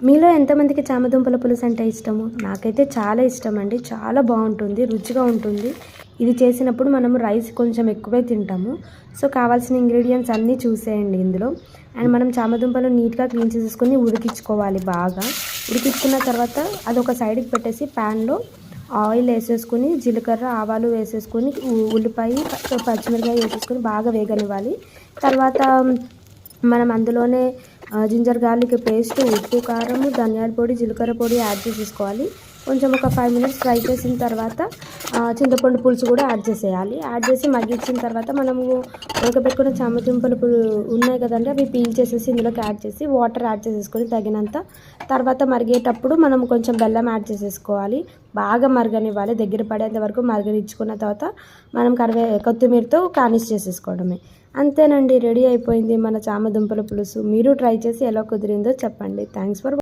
మీలో ఎంతమందికి చామదుంపల పులుసు అంటే ఇష్టము? నాకైతే చాలా ఇష్టం అండి. చాలా బాగుంటుంది, రుచిగా ఉంటుంది. ఇది చేసినప్పుడు మనము రైస్ కొంచెం ఎక్కువే తింటాము. సో కావాల్సిన ఇంగ్రీడియంట్స్ అన్నీ చూసేయండి ఇందులో. అండ్ మనం చామదుంపలు నీట్గా క్లీన్ చేసేసుకొని ఉడికించుకోవాలి బాగా. ఉడికించుకున్న తర్వాత అదొక సైడ్కి పెట్టేసి ప్యాన్లో ఆయిల్ వేసేసుకొని జీలకర్ర ఆవాలు వేసేసుకొని ఉల్లిపాయ పచ్చిమిరపకాయ వేసేసుకొని బాగా వేగనివ్వాలి. తర్వాత మనం అందులోనే జింజర్ గార్లిక్ పేస్ట్, ఉప్పు, కారము, ధనియాల పొడి, జీలకర్ర పొడి యాడ్ చేసేసుకోవాలి. కొంచెం ఒక 5 మినిట్స్ ఫ్రై చేసిన తర్వాత చింతపండు పులుసు కూడా యాడ్ చేసేయాలి. యాడ్ చేసి మగ్గించిన తర్వాత మనము ఉడకబెట్టుకున్న చామదుంపలు ఉన్నాయి కదండి, అవి పీల్ చేసేసి ఇందులోకి యాడ్ చేసి వాటర్ యాడ్ చేసేసుకొని తగినంత. తర్వాత మరిగేటప్పుడు మనం కొంచెం బెల్లం యాడ్ చేసేసుకోవాలి. బాగా మరగనివ్వాలి, దగ్గర పడేంత వరకు మరగనిచ్చుకున్న తర్వాత మనం కొత్తిమీరతో గార్నిష్ చేసేసుకోవడమే. అంతేనండి, రెడీ అయిపోయింది మన చామదుంపల పులుసు. మీరు ట్రై చేసి ఎలా కుదిరిందో చెప్పండి. Thanks for